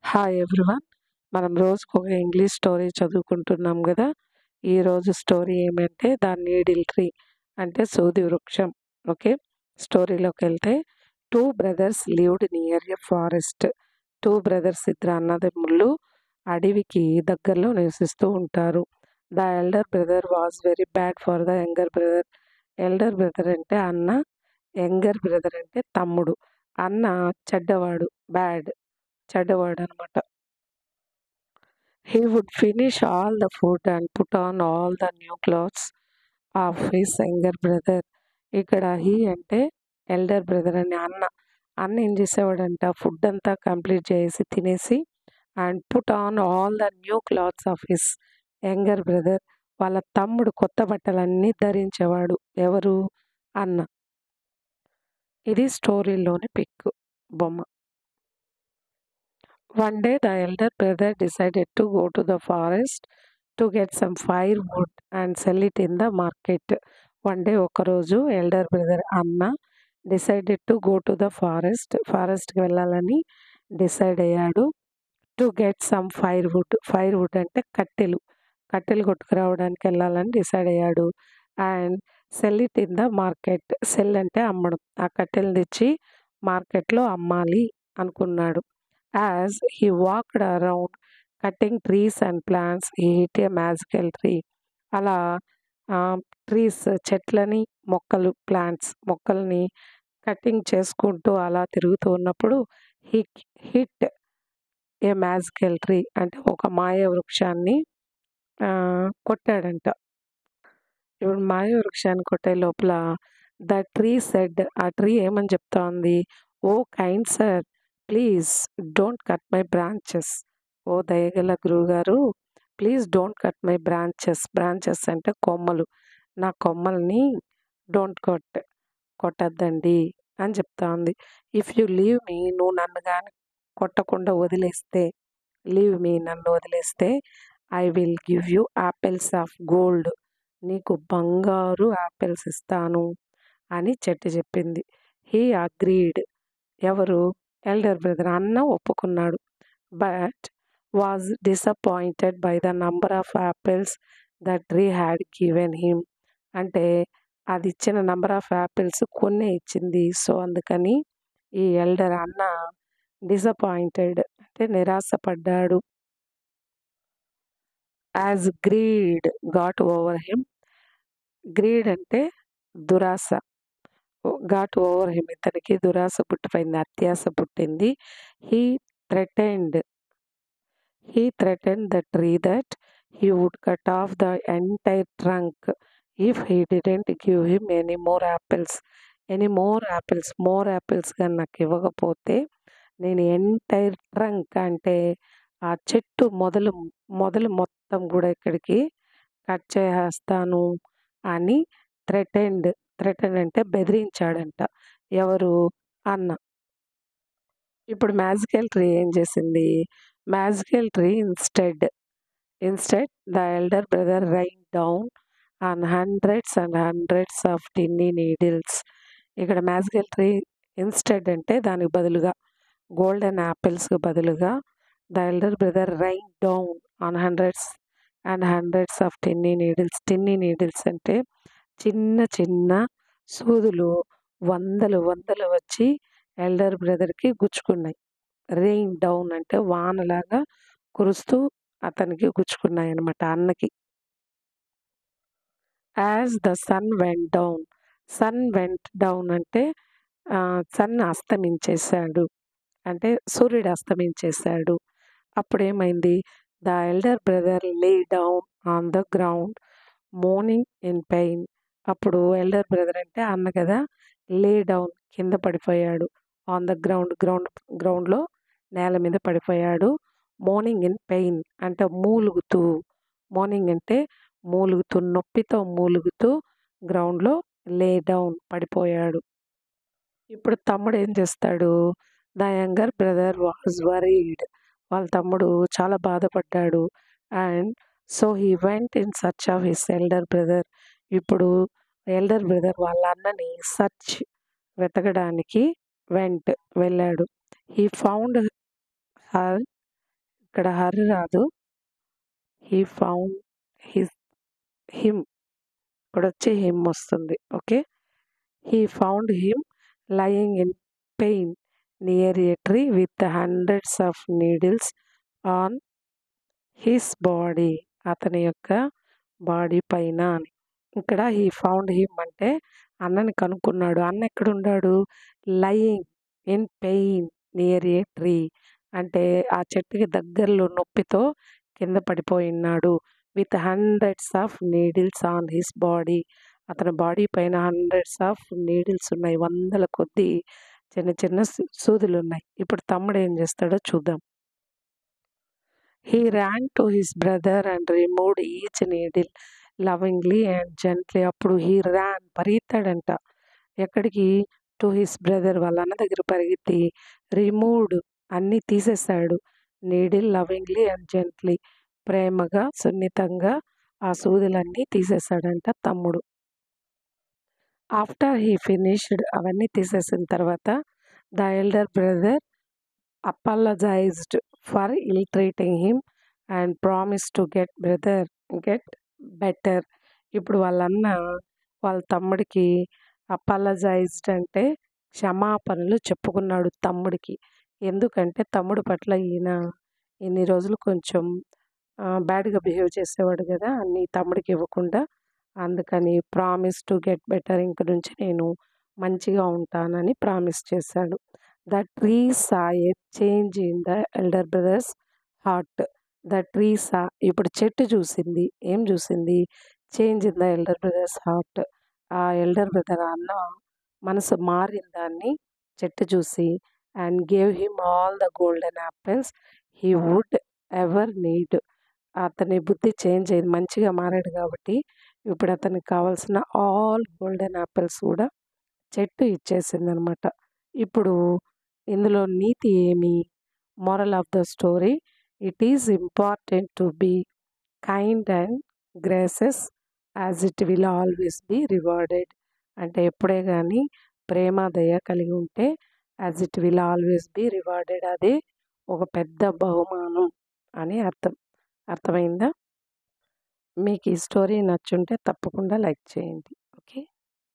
Hi everyone. మనం రోజుకొక English story చదువుకుంటున్నాం గదా! ఈరోజు స్టోరీ ఏమంటే 'ద నీడిల్ ట్రీ' అంటే సూది వృక్షం. ఓకే. స్టోరీలోకెళ్తే 2 brothers lived near a forest. 2 brothers ఇద్దరు అన్నదమ్ములు అడవికి దగ్గరలో నివసిస్తూ ఉంటారు. The elder brother was very bad for the younger brother. Elder brother అంటే అన్న, యంగర్ బ్రదర్ అంటే తమ్ముడు. అన్న చెడ్డవాడు, చెడ్డవాడనమాట. He would finish all the food and put on all the new clothes of his younger brother. ఇక్కడ he అంటే elder brother అని అన్న. అన్న ఏం చేసేవాడంట ఫుడ్ అంతా కంప్లీట్ చేసి తినేసి and put on all the new clothes of his younger brother. వాళ్ళ తమ్ముడు కొత్త బట్టలన్నీ ధరించేవాడు. ఎవరు? అన్న. ఇది స్టోరీలోని పిక్ బొమ్మ. One day, the elder brother decided to go to the forest to get some firewood and sell it in the market. One day, ఒకరోజు elder brother అన్న decided to go to the ఫారెస్ట్కి వెళ్ళాలని decide అయ్యాడు. To get some firewood అంటే కట్టెలు కొట్టుకురావడానికి వెళ్ళాలని decide అయ్యాడు. And sell it in the market. Cell అంటే అమ్మడం. ఆ కట్టెలు తెచ్చి మార్కెట్లో అమ్మాలి అనుకున్నాడు. As he walked around cutting trees and plants, he hit a magical tree. అలా ట్రీస్ చెట్లని మొక్కల్ని కటింగ్ చేసుకుంటూ అలా తిరుగుతూ ఉన్నప్పుడు he hit A magical tree అంటే ఒక మాయ వృక్షాన్ని కొట్టాడంట. ఇప్పుడు మాయ వృక్షాన్ని కొట్టే లోపల ద ట్రీ సెడ్, ఆ ట్రీ ఏమని చెప్తా ఉంది, oh kind sir please don't cut my branches. ఓ దయగల గురువుగారు, please don't cut my branches అంటే కొమ్మలు. నా కొమ్మల్ని డోంట్ కొట్టద్దండి అని చెప్తా ఉంది. ఇఫ్ యు లీవ్ మీ, నువ్వు నన్ను కానీ కొట్టకుండా వదిలేస్తే, నన్ను వదిలేస్తే I will give you apples of gold. నీకు బంగారు యాపిల్స్ ఇస్తాను అని చెట్టు చెప్పింది. He agreed. ఎవరు? ఎల్డర్ బ్రదర్ అన్న ఒప్పుకున్నాడు. But was disappointed by the number of apples the tree had given him. అంటే అది ఇచ్చిన నంబర్ ఆఫ్ యాపిల్స్ కొన్నే ఇచ్చింది. సో అందుకని ఈ ఎల్డర్ అన్న డిసప్పాయింటెడ్ అంటే నిరాశపడ్డాడు. As greed got over him. Greed అంటే దురాశ. గాట్ ఓవర్ హిమ్ ఇతనికి దురాశ పుట్టిపోయింది, అత్యాశ పుట్టింది. He threatened the tree that he would cut off the entire trunk if he didn't give him any more apples. More apples కానీ నాకు ఇవ్వకపోతే నేను ఎంటైర్ ట్రంక్ అంటే ఆ చెట్టు మొదలు మొత్తం కూడా ఇక్కడికి కట్ చేసేస్తాను అని థ్రెటెండ్ అంటే బెదిరించాడంట. ఎవరు? అన్న. ఇప్పుడు మ్యాజికల్ ట్రీ ఏం చేసింది? Magical tree instead the elder brother rain down on hundreds and hundreds of tiny needles. ఇక్కడ మ్యాజికల్ ట్రీ ఇన్స్టెడ్ అంటే దానికి బదులుగా గోల్డెన్ యాపిల్స్కి బదులుగా the elder brother rain down on hundreds and hundreds of tiny needles అంటే చిన్న సూదులు వందలు వచ్చి ఎల్డర్ బ్రదర్కి గుచ్చుకున్నాయి. రెయిన్ డౌన్ అంటే వానలాగా కురుస్తూ అతనికి గుచ్చుకున్నాయి అన్నమాట, అన్నకి. As the sun went down అంటే సన్ అస్తమించేశాడు అంటే సూర్యుడు అస్తమించేశాడు. అప్పుడేమైంది? The elder brother lay down on the ground moaning in pain. అప్పుడు ఎల్డర్ బ్రదర్ అంటే అన్న కదా, లే డౌన్ కింద పడిపోయాడు, ఆన్ ద గ్రౌండ్లో నేల మీద పడిపోయాడు. మోర్నింగ్ ఇన్ పెయిన్ అంటే మార్నింగ్ అంటే నొప్పితో మూలుగుతూ గ్రౌండ్లో లే డౌన్ పడిపోయాడు. ఇప్పుడు తమ్ముడు ఏం చేస్తాడు? The younger brother was worried. వాళ్ళ తమ్ముడు చాలా బాధపడ్డాడు. And so he went in search of his elder brother. ఇప్పుడు ఎల్డర్ బ్రదర్ వాళ్ళ అన్నని వెతకడానికి వెళ్ళాడు. హీ ఫౌండ్ హర్ ఇక్కడ హర్ రాదు. హీ ఫౌండ్ హిమ్, ఇక్కడ వచ్చి హిమ్ వస్తుంది. Okay, he found him lying in pain near a tree with hundreds of needles on his body, అతని యొక్క బాడీ పైన అని. ఇక్కడ హీ ఫౌండ్ హిమ్ అంటే అన్నని కనుక్కున్నాడు. అన్న ఎక్కడున్నాడు? Lying in pain near a tree, అంటే ఆ చెట్టుకి దగ్గరలో నొప్పితో కింద పడిపోయి ఉన్నాడు. With hundreds of needles on his body, అతని బాడీ పైన హండ్రెడ్స్ ఆఫ్ నీడిల్స్ ఉన్నాయి, వందల కొద్ది చిన్న చిన్న సూదులు ఉన్నాయి. ఇప్పుడు తమ్ముడు ఏం చేస్తాడో చూద్దాం. He ran to his brother and removed each needle lovingly and gently. అప్పుడు he ran, పరిగెత్తాడంట. ఎక్కడికి? టు హిస్ బ్రదర్, వాళ్ళ అన్న దగ్గర పరిగెత్తి రిమూవ్డ్, అన్నీ తీసేశాడు. నీడిల్ లవింగ్లీ అండ్ జెంట్లీ, ప్రేమగా సున్నితంగా ఆ సూదులన్నీ తీసేశాడంట తమ్ముడు. ఆఫ్టర్ హీ ఫినిష్డ్, అవన్నీ తీసేసిన తర్వాత the elder brother apologized for ill-treating him and promised to get better. ఇప్పుడు వాళ్ళన్న వాళ్ళ తమ్ముడికి అపాలజైజ్డ్ అంటే క్షమాపణలు చెప్పుకున్నాడు తమ్ముడికి. ఎందుకంటే తమ్ముడు పట్ల ఈయన ఇన్ని రోజులు కొంచెం బ్యాడ్గా బిహేవ్ చేసేవాడు కదా, అన్ని తమ్ముడికి ఇవ్వకుండా. అందుకని ప్రామిస్ టు గెట్ బెటర్, ఇంక నుంచి నేను మంచిగా ఉంటానని ప్రామిస్ చేశాడు. The tree saw a change in the elder brother's heart. The tree saw, ఇప్పుడు చెట్టు చూసింది. ఏం చూసింది? Change in the elder brother's heart, ఆ ఎల్డర్ బ్రదర్ అన్న మనసు మారిన దాన్ని చెట్టు చూసి and gave him all the golden apples he would ever need. అతని బుద్ధి చేంజ్ అయింది, మంచిగా మారాడు కాబట్టి ఇప్పుడు అతనికి కావాల్సిన ఆల్ గోల్డెన్ యాపిల్స్ కూడా చెట్టు ఇచ్చేసిందనమాట. ఇప్పుడు ఇందులో నీతి ఏమి? Moral of the story, it is important to be kind and graces as it will always be rewarded. అంటే ఎప్పుడే కానీ ప్రేమ దయ కలిగి ఉంటే as it will always be rewarded, అదే ఒక పెద్ద బహుమానం అని అర్థమైందా? మీకు ఈ స్టోరీ నచ్చుంటే తప్పకుండా లైక్ చేయండి.